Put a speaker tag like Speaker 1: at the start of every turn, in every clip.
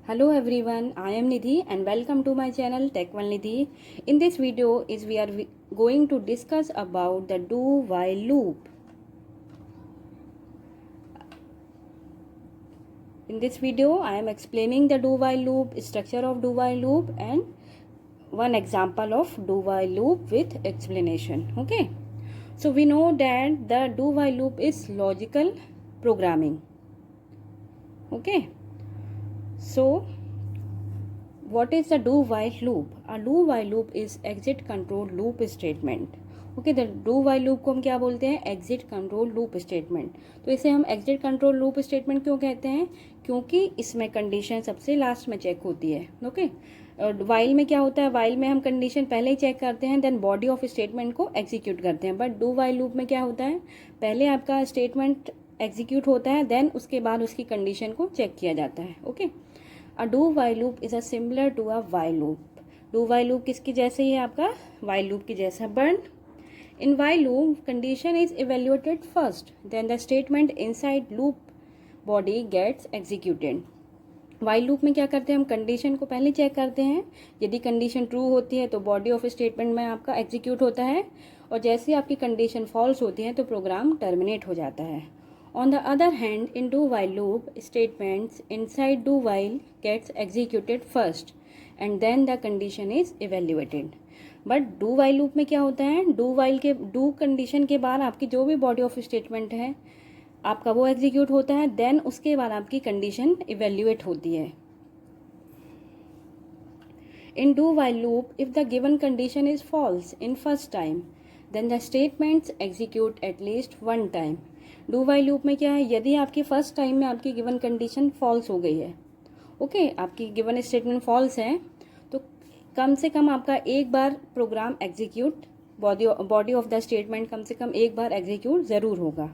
Speaker 1: Hello everyone, I am Nidhi and welcome to my channel Tech1 Nidhi. In this video we are going to discuss about the do while loop. In this video I am explaining the do while loop, structure of do while loop and one example of do while loop with explanation. Okay. So we know that the do while loop is logical programming. Okay. So what is the do while loop? A do while loop is exit control loop statement. Okay, the do while loop को हम क्या बोलते हैं? Exit control loop statement. तो इसे हम exit control loop statement क्यों कहते हैं? क्योंकि इसमें कंडीशन सबसे लास्ट में चेक होती है. ओके, वाइल में क्या होता है? वाइल में हम कंडीशन पहले ही चेक करते हैं, देन बॉडी ऑफ स्टेटमेंट को एग्जीक्यूट करते हैं. बट डू वाइल लूप में क्या होता है? पहले आपका स्टेटमेंट एग्जीक्यूट होता है, देन उसके बाद उसकी कंडीशन को चेक किया जाता है. Okay, a do while loop is a similar to a while loop. Do while loop किसकी जैसे ही है? आपका वाइल लूप की जैसा. But in while loop condition is evaluated first, then the statement inside loop body gets executed. while loop में क्या करते हैं? हम कंडीशन को पहले चेक करते हैं. यदि कंडीशन ट्रू होती है तो बॉडी ऑफ स्टेटमेंट में आपका एग्जीक्यूट होता है, और जैसे आपकी कंडीशन फॉल्स होती है तो प्रोग्राम टर्मिनेट हो जाता है. On the other hand, in do while loop, statements inside do while gets executed first and then the condition is evaluated. But do while loop में क्या होता है? डू वाइल के डू कंडीशन के बाद आपकी जो भी बॉडी ऑफ स्टेटमेंट है आपका वो एग्जीक्यूट होता है, देन उसके बाद आपकी कंडीशन इवेल्युएट होती है. In do while loop if the given condition is false in first time then the statements execute at least one time. Do while loop में क्या है? यदि आपकी फर्स्ट टाइम में आपकी गिवन कंडीशन फॉल्स हो गई है, ओके, आपकी गिवन स्टेटमेंट फॉल्स है, तो कम से कम आपका एक बार program execute, body of the statement कम से कम एक बार एग्जीक्यूट ज़रूर होगा.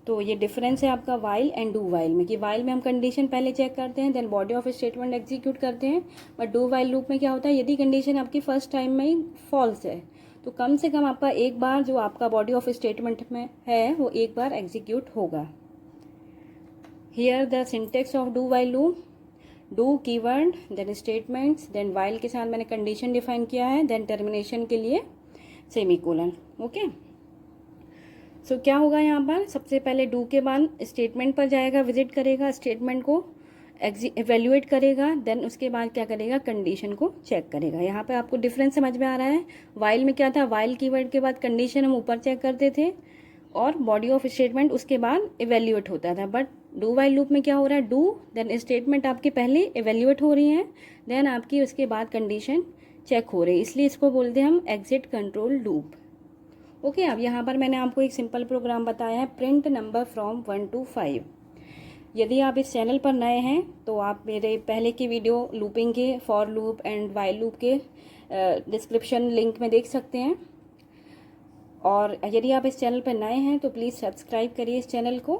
Speaker 1: तो ये डिफरेंस है आपका वाइल एंड डू वाइल में, कि वाइल में हम कंडीशन पहले चेक करते हैं, then body of statement execute करते हैं. बट डू वाइल लूप में क्या होता है? यदि कंडीशन आपकी फर्स्ट टाइम में ही फॉल्स है तो कम से कम आपका एक बार जो आपका बॉडी ऑफ स्टेटमेंट में है वो एक बार एग्जीक्यूट होगा. Here the syntax of do while loop. Do keyword, then statements, then while के साथ मैंने कंडीशन डिफाइन किया है, देन टर्मिनेशन के लिए सेमीकोलन. ओके, सो क्या होगा यहाँ पर? सबसे पहले डू के बाद स्टेटमेंट पर जाएगा, विजिट करेगा, स्टेटमेंट को एवेल्युएट करेगा, देन उसके बाद क्या करेगा? कंडीशन को चेक करेगा. यहाँ पे आपको डिफरेंस समझ में आ रहा है? वाइल में क्या था? वाइल कीवर्ड के बाद कंडीशन हम ऊपर चेक करते थे और बॉडी ऑफ स्टेटमेंट उसके बाद इवेल्युएट होता था. बट डू वाइल लूप में क्या हो रहा है? डू देन स्टेटमेंट आपकी पहले इवेल्युएट हो रही हैं, देन आपकी उसके बाद कंडीशन चेक हो रही है, इसलिए इसको बोलते हैं हम एग्जिट कंट्रोल लूप. ओके, अब यहाँ पर मैंने आपको एक सिंपल प्रोग्राम बताया है, प्रिंट नंबर फ्रॉम 1 to 5. यदि आप इस चैनल पर नए हैं तो आप मेरे पहले की वीडियो लूपिंग के, for loop and while loop के डिस्क्रिप्शन लिंक में देख सकते हैं. और यदि आप इस चैनल पर नए हैं तो प्लीज़ सब्सक्राइब करिए इस चैनल को,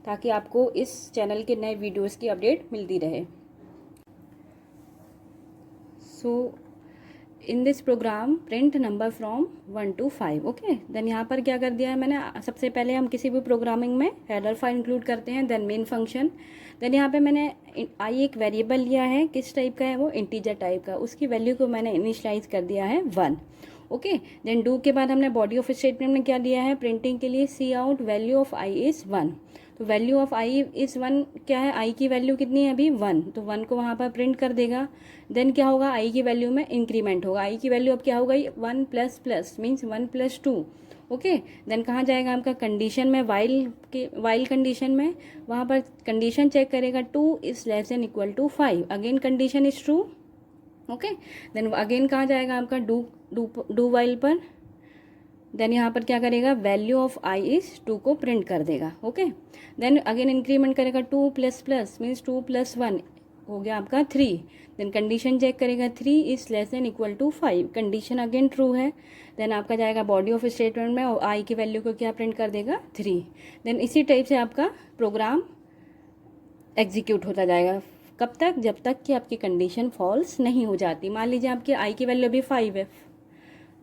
Speaker 1: ताकि आपको इस चैनल के नए वीडियोस की अपडेट मिलती रहे. So in this program print number from 1 to 5. Okay, then यहाँ पर क्या कर दिया है मैंने? सबसे पहले हम किसी भी प्रोग्रामिंग में हेडर फाइल इंक्लूड करते हैं, देन मेन फंक्शन. देन यहाँ पे मैंने आई एक वेरिएबल लिया है, किस टाइप का है वो? इंटीजर टाइप का. उसकी वैल्यू को मैंने इनिशियलाइज कर दिया है 1. ओके, देन डू के बाद हमने बॉडी ऑफ स्टेटमेंट में क्या दिया है? प्रिंटिंग के लिए C out value of I is 1. तो वैल्यू ऑफ आई इज़ 1 क्या है? आई की वैल्यू कितनी है अभी? 1. तो 1 को वहाँ पर प्रिंट कर देगा. देन क्या होगा? आई की वैल्यू में इंक्रीमेंट होगा. आई की वैल्यू अब क्या हो गई? 1 plus plus means 1 + 2. Okay, then कहाँ जाएगा आपका? कंडीशन में, वाइल कंडीशन में, वहाँ पर कंडीशन चेक करेगा 2 is less than equal to 5. Again condition is true. Okay, then again कहाँ जाएगा आपका? डू वाइल पर. देन यहाँ पर क्या करेगा? वैल्यू ऑफ आई इज 2 को प्रिंट कर देगा. ओके, देन अगेन इंक्रीमेंट करेगा 2 प्लस प्लस मीन्स 2 + 1 हो गया आपका 3. देन कंडीशन चेक करेगा 3 is less than equal to 5. Condition again true है. देन आपका जाएगा बॉडी ऑफ स्टेटमेंट में और आई की वैल्यू को क्या प्रिंट कर देगा? 3. देन इसी टाइप से आपका प्रोग्राम एग्जीक्यूट होता जाएगा. कब तक? जब तक कि आपकी कंडीशन फॉल्स नहीं हो जाती. मान लीजिए आपकी आई की वैल्यू अभी 5 है.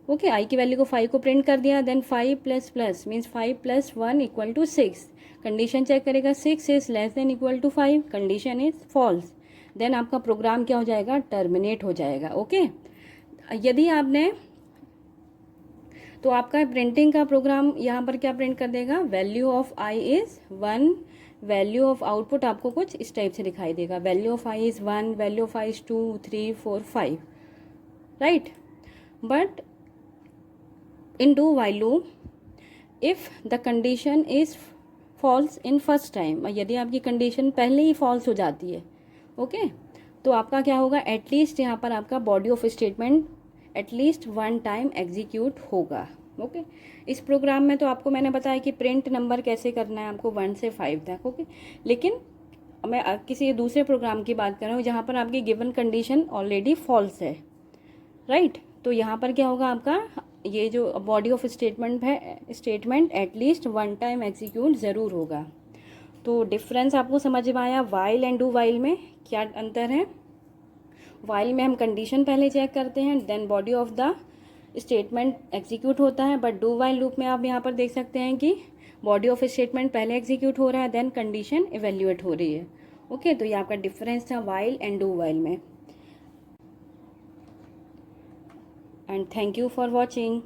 Speaker 1: ओके, आई की वैल्यू को 5 को प्रिंट कर दिया, then 5 plus plus means 5 + 1 = 6. Condition check करेगा 6 is less than equal to 5. Condition is false. Then आपका प्रोग्राम क्या हो जाएगा, टर्मिनेट हो जाएगा। ओके, यदि आपने, तो आपका प्रिंटिंग का प्रोग्राम यहाँ पर क्या प्रिंट कर देगा, value of I is 1, value of output आपको कुछ इस टाइप से दिखाई देगा, value of I is 1, value of I is 2, 3, 4, 5, right. But in do while loop if the condition is false in first time, यदि आपकी कंडीशन पहले ही false हो जाती है, ओके, तो आपका क्या होगा, एटलीस्ट यहाँ पर आपका body of statement at least 1 time execute होगा। ओके, इस प्रोग्राम में तो आपको मैंने बताया कि प्रिंट नंबर कैसे करना है आपको 1 से 5 तक। ओके, लेकिन मैं किसी दूसरे प्रोग्राम की बात कर रहा हूँ जहाँ पर आपकी गिवन कंडीशन ऑलरेडी फॉल्स है, राइट। तो यहाँ पर क्या होगा, आपका ये जो बॉडी ऑफ स्टेटमेंट है, स्टेटमेंट एटलीस्ट 1 टाइम एग्जीक्यूट ज़रूर होगा। तो डिफरेंस आपको समझ में आया, वाइल एंड डू वाइल में क्या अंतर है। वाइल में हम कंडीशन पहले चेक करते हैं, then body of the statement execute होता है, बट डू वाइल लूप में आप यहाँ पर देख सकते हैं कि बॉडी ऑफ स्टेटमेंट पहले एग्जीक्यूट हो रहा है, देन कंडीशन इवेल्युएट हो रही है। ओके, तो ये आपका डिफरेंस था वाइल एंड डू वाइल में। And thank you for watching.